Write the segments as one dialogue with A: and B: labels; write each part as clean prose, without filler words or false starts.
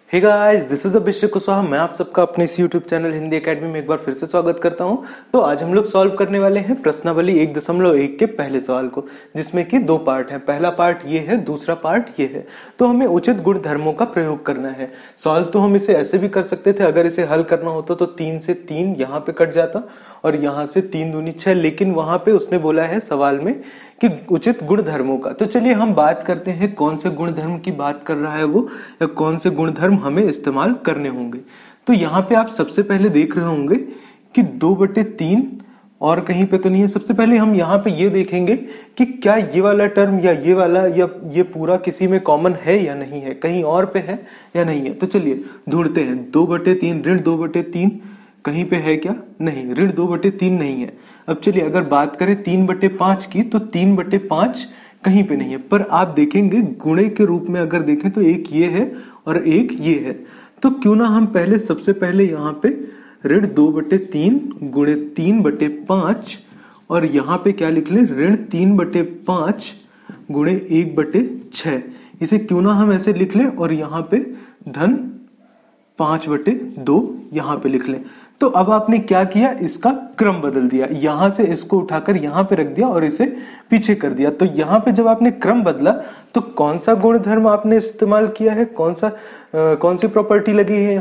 A: Hey guys, this is अभिषेक कुशवाहा। मैं आप सबका अपने इस यूट्यूब चैनल हिंदी एकेडमी में एक बार फिर से स्वागत करता हूं। तो आज हम लोग सॉल्व करने वाले हैं प्रश्नावली 1.1 के पहले सवाल को, जिसमें कि दो पार्ट है। पहला पार्ट ये है, दूसरा पार्ट ये है। तो हमें उचित गुण धर्मों का प्रयोग करना है। सॉल्व तो हम इसे ऐसे भी कर सकते थे, अगर इसे हल करना होता तो 3 से 3 यहाँ पे कट जाता और यहाँ से 3 दूनी 6, लेकिन वहां पे उसने बोला है सवाल में कि उचित गुण धर्मों का। तो चलिए हम बात करते हैं कौन से गुण धर्म की बात कर रहा है वो, या कौन से गुण धर्म हमें इस्तेमाल करने होंगे। तो यहाँ पे आप सबसे पहले देख रहे होंगे कि 2/3 और कहीं पे तो नहीं है। सबसे पहले हम यहाँ पे ये देखेंगे कि क्या ये वाला टर्म या ये वाला या ये पूरा किसी में कॉमन है या नहीं है, कहीं और पे है या नहीं है। तो चलिए ढूंढते हैं। 2/3 ऋण 2/3 कहीं पे है क्या? नहीं, ऋण 2/3 नहीं है। अब चलिए अगर बात करें 3/5 की, तो 3/5 कहीं पे नहीं है। पर आप देखेंगे गुणे के रूप में अगर देखें तो एक ये है और एक ये है। तो क्यों ना हम पहले सबसे पहले यहाँ पे ऋण 2/3 गुणे 3/5 और यहाँ पे क्या लिख लें, ऋण 3/5 गुणे 1/6। इसे क्यों ना हम ऐसे लिख लें और यहाँ पे धन 5/2 यहाँ पे लिख लें। तो अब आपने क्या किया, इसका क्रम बदल दिया। यहां से इसको उठाकर यहां पे रख दिया और इसे पीछे कर दिया। तो यहां पे जब आपने क्रम बदला तो कौन सा गुण धर्म आपने इस्तेमाल किया है, कौन सी प्रॉपर्टी लगी है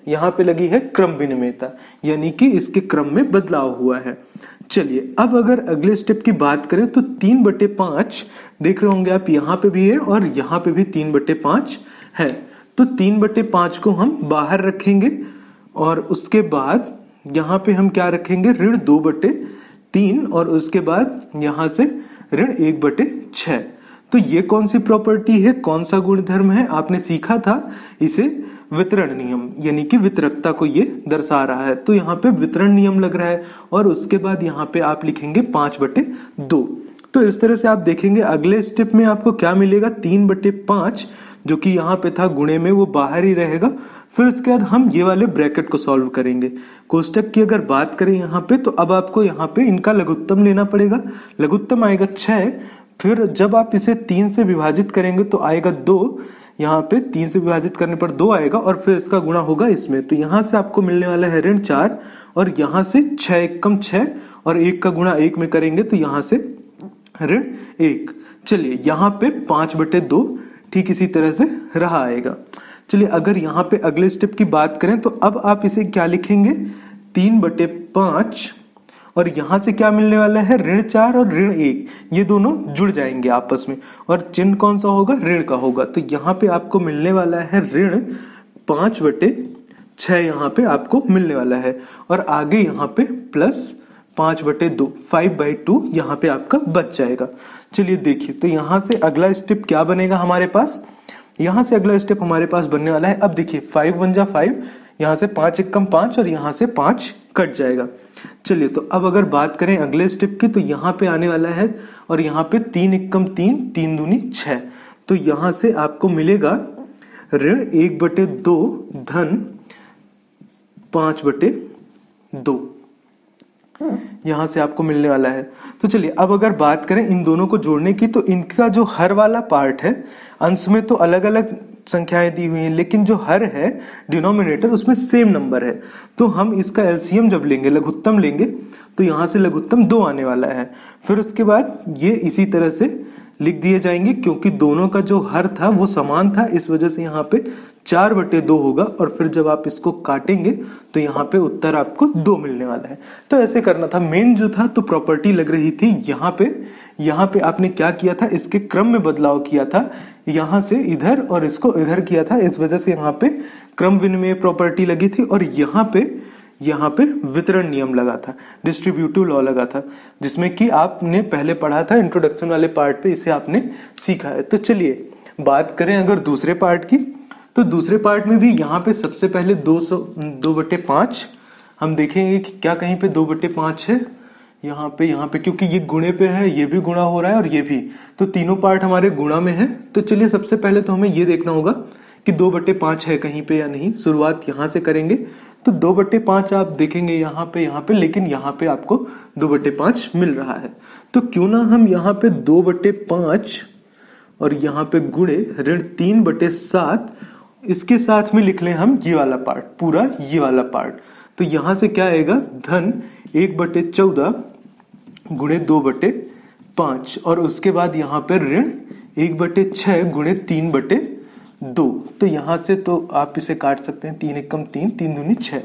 A: यहाँ पे लगी है क्रम विनिमयता, यानी कि इसके क्रम में बदलाव हुआ है। चलिए अब अगर अगले स्टेप की बात करें तो 3/5 देख रहे होंगे आप, यहाँ पे भी है और यहाँ पे भी 3/5 है। तो 3/5 को हम बाहर रखेंगे और उसके बाद यहां पे हम क्या रखेंगे, ऋण 2/3 और उसके बाद यहां से ऋण 1/6। तो ये कौन सी प्रॉपर्टी है, कौन सा गुण धर्म है? आपने सीखा था इसे वितरण नियम, यानी कि वितरकता को ये दर्शा रहा है। तो यहाँ पे वितरण नियम लग रहा है और उसके बाद यहाँ पे आप लिखेंगे 5/2। तो इस तरह से आप देखेंगे अगले स्टेप में आपको क्या मिलेगा, 3/5 जो कि यहाँ पे था गुणे में वो बाहर ही रहेगा। फिर उसके बाद हम ये वाले ब्रैकेट को सॉल्व करेंगे। कोष्टक की अगर बात करें यहाँ पे, तो अब आपको यहाँ पे इनका लघुत्तम लेना पड़ेगा। लघुत्तम आएगा 6। फिर जब आप इसे 3 से विभाजित करेंगे तो आएगा 2। यहाँ पे 3 से विभाजित करने पर 2 आएगा और फिर इसका गुणा होगा इसमें। तो यहाँ से आपको मिलने वाला है ऋण 4 और यहाँ से 6 एकम 6 और 1 का गुणा 1 में करेंगे तो यहाँ से ऋण 1। चलिए यहाँ पे 5/2 ठीक इसी तरह से रहा आएगा। चलिए अगर यहाँ पे अगले स्टेप की बात करें तो अब आप इसे क्या लिखेंगे, 3/5 और यहां से क्या मिलने वाला है, ऋण 4 और ऋण 1, ये दोनों जुड़ जाएंगे आपस में और चिन्ह कौन सा होगा, ऋण का होगा। तो यहाँ पे आपको मिलने वाला है ऋण 5/6 यहाँ पे आपको मिलने वाला है और आगे यहाँ पे प्लस 5/2 5/2 यहाँ पे आपका बच जाएगा। चलिए देखिए, तो यहाँ से अगला स्टेप क्या बनेगा हमारे पास, यहाँ से अगला स्टेप हमारे पास बनने वाला है। अब देखिए 5 1 जा 5, यहाँ से 5 एकम 5 और यहाँ से 5 कट जाएगा। चलिए तो अब अगर बात करें अगले स्टेप की, तो यहाँ पे आने वाला है और यहाँ पे 3 एकम 3 3 दूनी 6। तो यहाँ से आपको मिलेगा ऋण 1/2 धन 5/2 यहां से आपको मिलने वाला है। तो चलिए अब अगर बात करें इन दोनों को जोड़ने की, तो इनका जो हर वाला पार्ट है, अंश में तो अलग अलग संख्याएं दी हुई हैं, लेकिन जो हर है डिनोमिनेटर उसमें सेम नंबर है। तो हम इसका एलसीएम जब लेंगे, लघुत्तम लेंगे, तो यहां से लघुत्तम 2 आने वाला है। फिर उसके बाद ये इसी तरह से लिख दिए जाएंगे, क्योंकि दोनों का जो हर था वो समान था, इस वजह से यहाँ पे 4/2 होगा और फिर जब आप इसको काटेंगे तो यहाँ पे उत्तर आपको 2 मिलने वाला है। तो ऐसे करना था। मेन जो था तो प्रॉपर्टी लग रही थी यहाँ पे आपने क्या किया था, इसके क्रम में बदलाव किया था, यहाँ से इधर और इसको इधर किया था, इस वजह से यहाँ पे क्रम विनिमय प्रॉपर्टी लगी थी और यहाँ पे वितरण नियम लगा था, डिस्ट्रीब्यूटिव लॉ लगा था, जिसमें कि आपने पहले पढ़ा था इंट्रोडक्शन वाले पार्ट पे, इसे आपने सीखा है। तो चलिए बात करें अगर दूसरे पार्ट की, तो दूसरे पार्ट में भी यहाँ पे सबसे पहले 2/5 हम देखेंगे कि क्या कहीं पे 2/5 है यहाँ पे, क्योंकि ये गुणे पे है, ये भी गुणा हो रहा है और ये भी, तो तीनों पार्ट हमारे गुणा में है। तो चलिए सबसे पहले तो हमें ये देखना होगा कि 2/5 है कहीं पे या नहीं। शुरुआत यहाँ से करेंगे तो 2/5 आप देखेंगे यहाँ पे, लेकिन यहाँ पे आपको 2/5 मिल रहा है। तो क्यों ना हम यहाँ पे 2/5 और यहाँ पे गुणे ऋण 3/7 इसके साथ में लिख लें हम ये वाला पार्ट, पूरा ये वाला पार्ट। तो यहां से क्या आएगा, धन 1/14 गुणे 2/5, और उसके बाद यहाँ पे ऋण 1/6 गुणे 3/2। तो यहां से तो आप इसे काट सकते हैं, 3 एकम 3, 3 दूनी 6।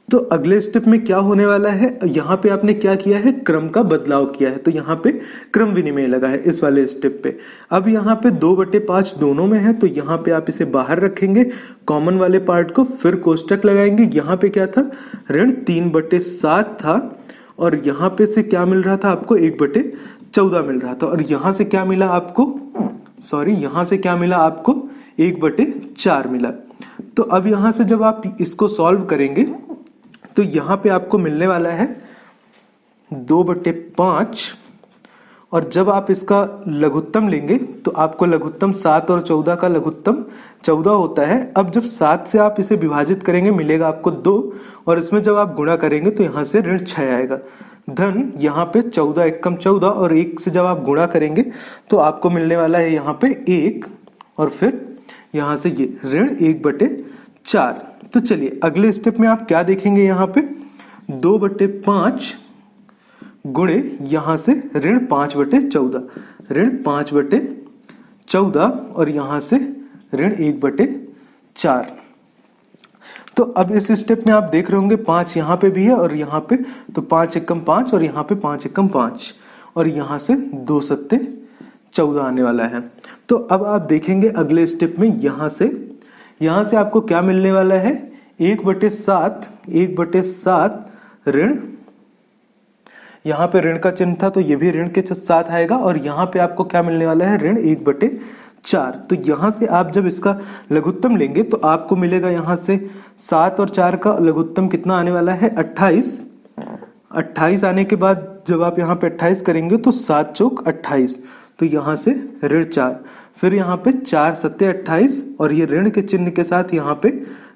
A: तो अगले स्टेप में क्या होने वाला है, यहाँ पे आपने क्या किया है, क्रम का बदलाव किया है। तो यहाँ पे क्रम विनिमय लगा है इस वाले स्टेप पे। अब यहाँ पे 2/5 दोनों में है, तो यहाँ पे आप इसे बाहर रखेंगे कॉमन वाले पार्ट को, फिर कोष्टक लगाएंगे। यहाँ पे क्या था, ऋण 3/7 था, और यहाँ पे से क्या मिल रहा था आपको, 1/14 मिल रहा था, और यहाँ से क्या मिला आपको, यहाँ से क्या मिला आपको, 1/4 मिला। तो अब यहाँ से जब आप इसको सॉल्व करेंगे तो यहाँ पे आपको मिलने वाला है 2/5, और जब आप इसका लघुत्तम लेंगे तो आपको लघुत्तम 7 और 14 का लघुत्तम 14 होता है। अब जब 7 से आप इसे विभाजित करेंगे मिलेगा आपको 2, और इसमें जब आप गुणा करेंगे तो यहाँ से ऋण 6 आएगा। धन यहाँ पे 14 एकम 14, और 1 से जब आप गुणा करेंगे तो आपको मिलने वाला है यहाँ पे 1, और फिर यहाँ से ये ऋण 1/4। तो चलिए अगले स्टेप में आप क्या देखेंगे, यहाँ पे 2/5 गुणे यहां से ऋण 5/14, ऋण 5/14, और यहां से ऋण 1/4। तो अब इस स्टेप में आप देख रहे होंगे 5 यहाँ पे भी है और यहाँ पे, तो 5 एकम 5 और यहाँ पे 5 एकम 5, और यहाँ से 2 सत्ते 14 आने वाला है। तो अब आप देखेंगे अगले स्टेप में यहाँ से आपको क्या मिलने वाला है, 1/7 ऋण, यहाँ पे ऋण का चिन्ह था तो ये भी ऋण के साथ आएगा, और यहाँ पे आपको क्या मिलने वाला है, ऋण 1/4। तो यहाँ से आप जब इसका लघुत्तम लेंगे तो आपको मिलेगा यहाँ से 7 और 4 का लघुत्तम कितना आने वाला है, 28। 28 आने के बाद जब आप यहाँ पे 28 करेंगे तो 7 चौक 28, तो यहाँ से ऋण 4, फिर यहाँ पे 4 सत्ते 28, और ये ऋण के चिन्ह के साथ यहाँ पे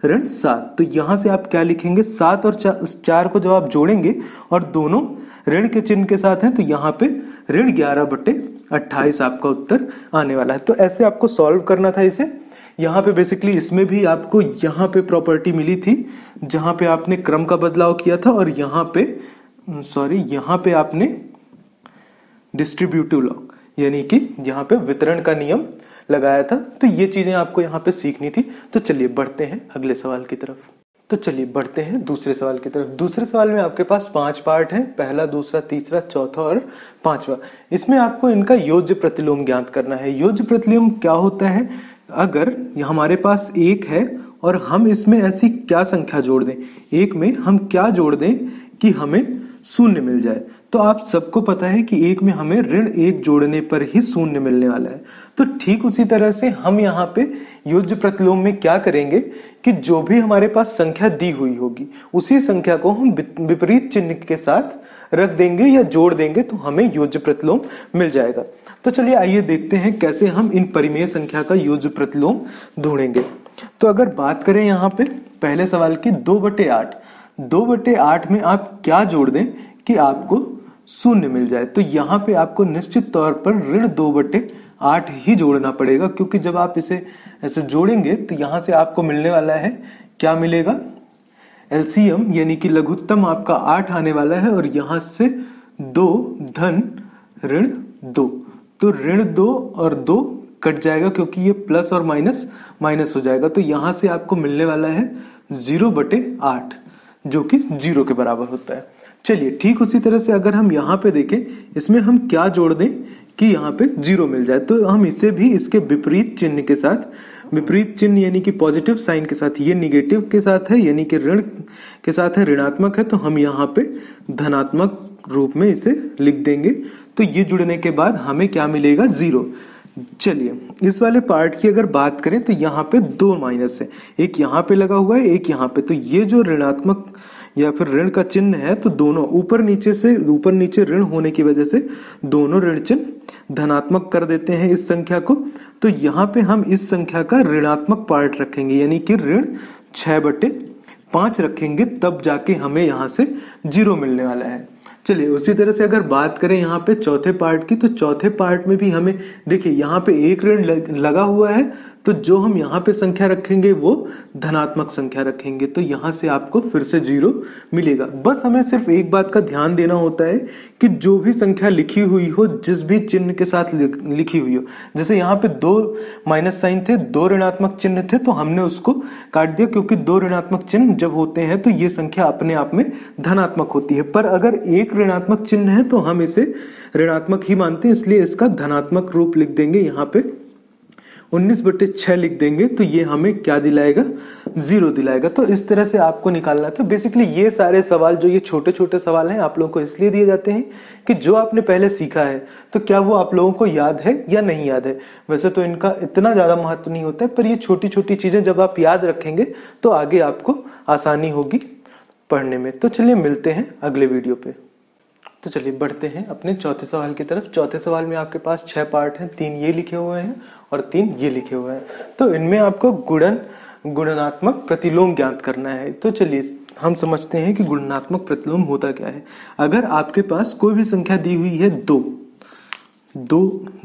A: ऋण 7। तो यहाँ से आप क्या लिखेंगे, 7 और 4 को जब आप जोड़ेंगे और दोनों ऋण के चिन्ह के साथ हैं तो यहाँ पे ऋण 11/28 आपका उत्तर आने वाला है। तो ऐसे आपको सॉल्व करना था इसे। यहाँ पे बेसिकली इसमें भी आपको यहाँ पे प्रॉपर्टी मिली थी जहाँ पे आपने क्रम का बदलाव किया था, और यहाँ पे आपने डिस्ट्रीब्यूटिव लॉ यानी कि यहाँ पे वितरण का नियम लगाया था। तो ये चीजें आपको यहाँ पे सीखनी थी। तो चलिए बढ़ते हैं अगले सवाल की तरफ। तो चलिए बढ़ते हैं दूसरे सवाल की तरफ। दूसरे सवाल में आपके पास 5 पार्ट हैं, पहला, दूसरा, तीसरा, चौथा और 5वां। इसमें आपको इनका योज्य प्रतिलोम ज्ञात करना है। योज्य प्रतिलोम क्या होता है, अगर हमारे पास 1 है और हम इसमें ऐसी क्या संख्या जोड़ दें, 1 में हम क्या जोड़ दें कि हमें 0 मिल जाए। तो आप सबको पता है कि 1 में हमें ऋण 1 जोड़ने पर ही 0 मिलने वाला है। तो ठीक उसी तरह से हम यहाँ पे योज्य प्रतिलोम में क्या करेंगे कि जो भी हमारे पास संख्या दी हुई होगी उसी संख्या को हम विपरीत चिन्ह के साथ रख देंगे या जोड़ देंगे, तो हमें योज्य प्रतिलोम मिल जाएगा। तो चलिए आइए देखते हैं कैसे हम इन परिमेय संख्या का योज्य प्रतिलोम ढूंढेंगे। तो अगर बात करें यहाँ पे पहले सवाल की 2/8, 2/8 में आप क्या जोड़ दें कि आपको 0 मिल जाए। तो यहाँ पे आपको निश्चित तौर पर ऋण 2/8 ही जोड़ना पड़ेगा, क्योंकि जब आप इसे ऐसे जोड़ेंगे तो यहाँ से आपको मिलने वाला है, क्या मिलेगा, एलसीएम यानी कि लघुत्तम आपका 8 आने वाला है, और यहाँ से 2 धन ऋण 2, तो ऋण 2 और 2 कट जाएगा क्योंकि ये प्लस और माइनस माइनस हो जाएगा। तो यहाँ से आपको मिलने वाला है 0/8 जो कि 0 के बराबर होता है। चलिए ठीक उसी तरह से अगर हम यहाँ पे देखें, इसमें हम क्या जोड़ दें कि यहाँ पे 0 मिल जाए, तो हम इसे भी इसके विपरीत चिन्ह के साथ, विपरीत चिन्ह यानी कि पॉजिटिव साइन के साथ, ये निगेटिव के साथ है यानी कि ऋण के साथ है, ऋणात्मक है, तो हम यहाँ पे धनात्मक रूप में इसे लिख देंगे। तो ये जुड़ने के बाद हमें क्या मिलेगा, 0। चलिए इस वाले पार्ट की अगर बात करें तो यहाँ पे 2 माइनस है, एक यहाँ पे लगा हुआ है, एक यहाँ पे। तो ये जो ऋणात्मक या फिर ऋण का चिन्ह है, तो दोनों ऊपर नीचे ऋण होने की वजह से दोनों ऋण चिन्ह धनात्मक कर देते हैं इस संख्या को। तो यहाँ पे हम इस संख्या का ऋणात्मक पार्ट रखेंगे यानी कि ऋण 6/5 रखेंगे, तब जाके हमें यहाँ से 0 मिलने वाला है। चलिए उसी तरह से अगर बात करें यहाँ पे चौथे पार्ट की, तो चौथे पार्ट में भी हमें देखिए यहाँ पे एक ऋण लगा हुआ है, तो जो हम यहाँ पे संख्या रखेंगे वो धनात्मक संख्या रखेंगे, तो यहाँ से आपको फिर से 0 मिलेगा। बस हमें सिर्फ एक बात का ध्यान देना होता है कि जो भी संख्या लिखी हुई हो, जिस भी चिन्ह के साथ लिखी हुई हो, जैसे यहाँ पे 2 माइनस साइन थे, 2 ऋणात्मक चिन्ह थे, तो हमने उसको काट दिया, क्योंकि 2 ऋणात्मक चिन्ह जब होते हैं तो ये संख्या अपने आप में धनात्मक होती है। पर अगर एक ऋणात्मक चिन्ह है तो हम इसे ऋणात्मक ही मानते हैं, इसलिए इसका धनात्मक रूप लिख देंगे। यहाँ पे 19/6 लिख देंगे, तो ये हमें क्या दिलाएगा, 0 दिलाएगा। तो इस तरह से आपको निकालना था। बेसिकली ये सारे सवाल, जो ये छोटे छोटे सवाल हैं, आप लोगों को इसलिए दिए जाते हैं कि जो आपने पहले सीखा है तो क्या वो आप लोगों को याद है या नहीं याद है। वैसे तो इनका इतना ज्यादा महत्व नहीं होता है, पर ये छोटी छोटी चीजें जब आप याद रखेंगे तो आगे आपको आसानी होगी पढ़ने में। तो चलिए मिलते हैं अगले वीडियो पे। तो चलिए बढ़ते हैं अपने चौथे सवाल की तरफ। चौथे सवाल में आपके पास 6 पार्ट हैं, 3 ये लिखे हुए हैं और 3 ये लिखे हुए हैं। तो इनमें आपको गुणनात्मक प्रतिलोम ज्ञात करना है। तो चलिए हम समझते हैं कि गुणनात्मक प्रतिलोम होता क्या है। अगर आपके पास कोई भी संख्या दी हुई है, 2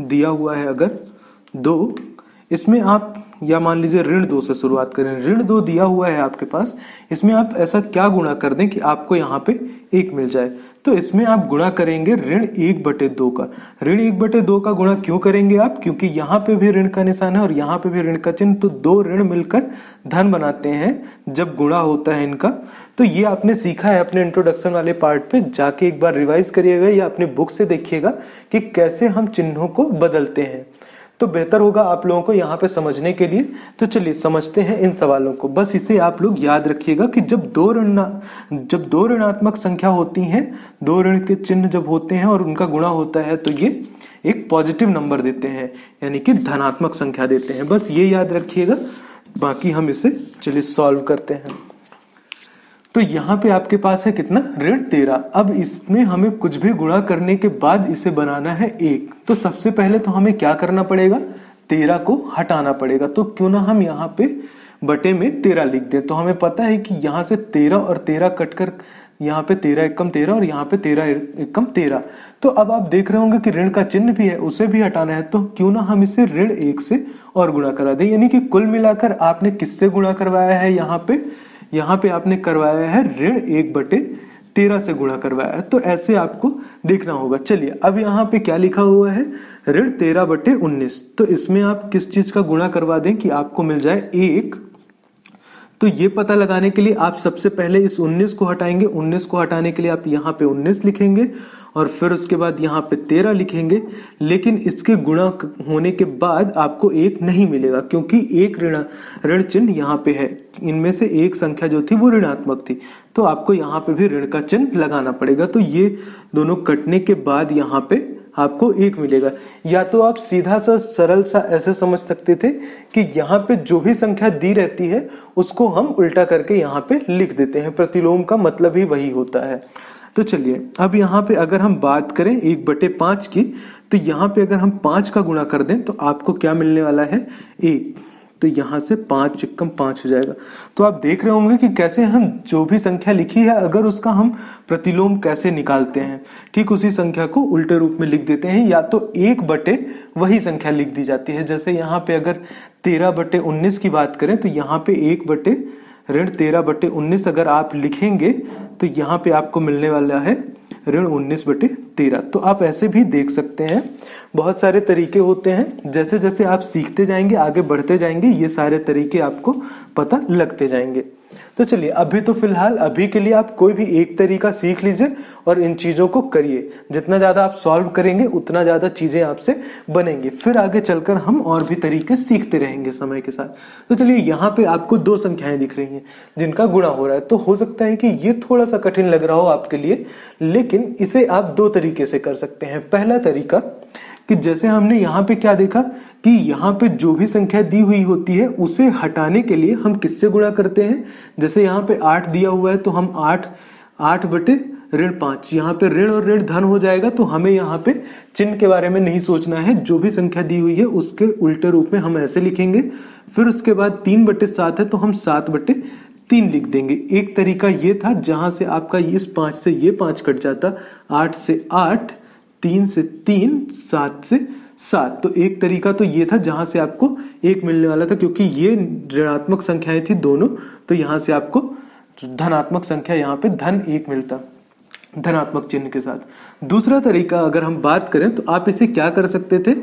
A: दिया हुआ है, अगर 2, इसमें आप, या मान लीजिए ऋण 2 से शुरुआत करें, ऋण 2 दिया हुआ है आपके पास, इसमें आप ऐसा क्या गुणा कर दें कि आपको यहाँ पे 1 मिल जाए। तो इसमें आप गुणा करेंगे ऋण 1/2 का। ऋण 1/2 का गुणा क्यों करेंगे आप, क्योंकि यहाँ पे भी ऋण का निशान है और यहाँ पे भी ऋण का चिन्ह, तो 2 ऋण मिलकर धन बनाते हैं जब गुणा होता है इनका। तो ये आपने सीखा है अपने इंट्रोडक्शन वाले पार्ट पे, जाके एक बार रिवाइज करिएगा या अपने बुक से देखिएगा कि कैसे हम चिन्हों को बदलते हैं, तो बेहतर होगा आप लोगों को यहाँ पे समझने के लिए। तो चलिए समझते हैं इन सवालों को। बस इसे आप लोग याद रखिएगा कि जब दो ऋणात्मक संख्या होती हैं, 2 ऋण के चिन्ह जब होते हैं और उनका गुणा होता है, तो ये एक पॉजिटिव नंबर देते हैं, यानी कि धनात्मक संख्या देते हैं। बस ये याद रखिएगा, बाकी हम इसे चलिए सॉल्व करते हैं। तो यहाँ पे आपके पास है कितना, ऋण 13। अब इसमें हमें कुछ भी गुणा करने के बाद इसे बनाना है 1। तो सबसे पहले तो हमें क्या करना पड़ेगा, 13 को हटाना पड़ेगा। तो क्यों ना हम यहाँ पे बटे में 13 लिख दें। तो हमें पता है कि यहाँ से 13 और 13 कटकर यहाँ पे 13 एकम 13 और यहाँ पे 13 एकम 13। तो अब आप देख रहे होंगे कि ऋण का चिन्ह भी है, उसे भी हटाना है। तो क्यों ना हम इसे ऋण 1 से और गुणा करा दें, यानी कि कुल मिलाकर आपने किससे गुणा करवाया है, यहाँ पे आपने करवाया है ऋण 1/13 से गुणा करवाया है। तो ऐसे आपको देखना होगा। चलिए अब यहाँ पे क्या लिखा हुआ है, ऋण 13/19। तो इसमें आप किस चीज का गुणा करवा दें कि आपको मिल जाए 1। तो ये पता लगाने के लिए आप सबसे पहले इस 19 को हटाएंगे। 19 को हटाने के लिए आप यहाँ पे 19 लिखेंगे और फिर उसके बाद यहाँ पे 13 लिखेंगे। लेकिन इसके गुणा होने के बाद आपको 1 नहीं मिलेगा, क्योंकि एक ऋण चिन्ह यहाँ पे है। इनमें से एक संख्या जो थी वो ऋणात्मक थी, तो आपको यहाँ पे भी ऋण का चिन्ह लगाना पड़ेगा। तो ये दोनों कटने के बाद यहाँ पे आपको 1 मिलेगा। या तो आप सीधा सा सरल सा ऐसे समझ सकते थे कि यहाँ पे जो भी संख्या दी रहती है उसको हम उल्टा करके यहाँ पे लिख देते हैं। प्रतिलोम का मतलब ही वही होता है। तो चलिए अब यहाँ पे अगर हम बात करें 1/5 की, तो यहाँ पे अगर हम 5 का गुणा कर दें तो आपको क्या मिलने वाला है, 1। तो यहाँ से 5 एकम 5 हो जाएगा। तो आप देख रहे होंगे कि कैसे हम जो भी संख्या लिखी है, अगर उसका हम प्रतिलोम कैसे निकालते हैं। ठीक उसी संख्या को उल्टे रूप में लिख देते हैं, या तो 1 बटे वही संख्या लिख दी जाती है। जैसे यहाँ पे अगर 13/19 की बात करें तो यहाँ पे 1 बटे ऋण 13/19 अगर आप लिखेंगे तो यहाँ पे आपको मिलने वाला है ऋण 19/13। तो आप ऐसे भी देख सकते हैं, बहुत सारे तरीके होते हैं। जैसे जैसे आप सीखते जाएंगे, आगे बढ़ते जाएंगे, ये सारे तरीके आपको पता लगते जाएंगे। तो चलिए अभी तो फिलहाल अभी के लिए आप कोई भी एक तरीका सीख लीजिए और इन चीजों को करिए। जितना ज्यादा आप सॉल्व करेंगे उतना ज्यादा चीजें आपसे बनेंगी। फिर आगे चलकर हम और भी तरीके सीखते रहेंगे समय के साथ। तो चलिए यहाँ पे आपको 2 संख्याएं दिख रही हैं जिनका गुणा हो रहा है। तो हो सकता है कि ये थोड़ा सा कठिन लग रहा हो आपके लिए, लेकिन इसे आप 2 तरीके से कर सकते हैं। पहला तरीका कि जैसे हमने यहाँ पे क्या देखा कि यहाँ पे जो भी संख्या दी हुई होती है उसे हटाने के लिए हम किससे गुणा करते हैं। जैसे यहाँ पे 8 दिया हुआ है तो हम 8 बटे ऋण 5, यहाँ पे ऋण और ऋण धन हो जाएगा। तो हमें यहाँ पे चिन्ह के बारे में नहीं सोचना है, जो भी संख्या दी हुई है उसके उल्टे रूप में हम ऐसे लिखेंगे। फिर उसके बाद 3/7 है तो हम 7/3 लिख देंगे। एक तरीका ये था जहां से आपका इस 5 से ये 5 कट जाता, 8 से 8, 3 से 3, 7 से 7। तो एक तरीका तो ये था जहां से आपको 1 मिलने वाला था, क्योंकि ये ऋणात्मक संख्याएं थी दोनों, तो यहां से आपको धनात्मक संख्या यहाँ पे धन 1 मिलता धनात्मक चिन्ह के साथ। दूसरा तरीका अगर हम बात करें तो आप इसे क्या कर सकते थे,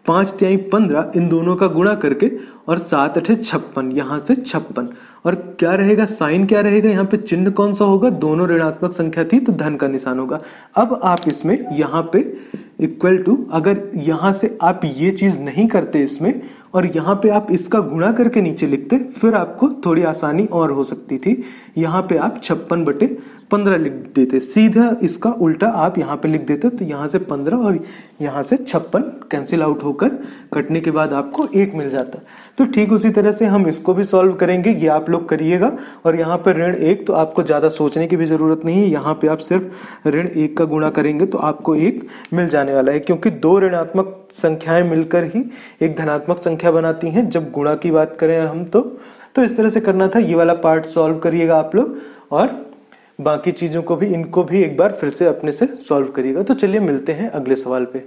A: 5 तिहाई 15 इन दोनों का गुणा करके और 7 अठे 56, यहां से 56, और क्या रहेगा, साइन क्या रहेगा यहाँ पे, चिन्ह कौन सा होगा, दोनों ऋणात्मक संख्या थी तो धन का निशान होगा। अब आप इसमें यहाँ पे इक्वल टू, अगर यहाँ से आप ये चीज नहीं करते इसमें और यहाँ पे आप इसका गुणा करके नीचे लिखते, फिर आपको थोड़ी आसानी और हो सकती थी। यहाँ पे आप 56/15 लिख देते, सीधा इसका उल्टा आप यहाँ पे लिख देते, तो यहाँ से 15 और यहाँ से 56 कैंसिल आउट होकर कटने के बाद आपको 1 मिल जाता। तो ठीक उसी तरह से हम इसको भी सॉल्व करेंगे, ये आप लोग करिएगा। और यहाँ पे ऋण 1, तो आपको ज्यादा सोचने की भी जरूरत नहीं है, यहाँ पे आप सिर्फ ऋण 1 का गुणा करेंगे तो आपको 1 मिल जाने वाला है, क्योंकि 2 ऋणात्मक संख्याएं मिलकर ही एक धनात्मक संख्या बनाती हैं जब गुणा की बात करें हम तो इस तरह से करना था। ये वाला पार्ट सॉल्व करिएगा आप लोग, और बाकी चीजों को भी, इनको भी एक बार फिर से अपने से सॉल्व करिएगा। तो चलिए मिलते हैं अगले सवाल पे।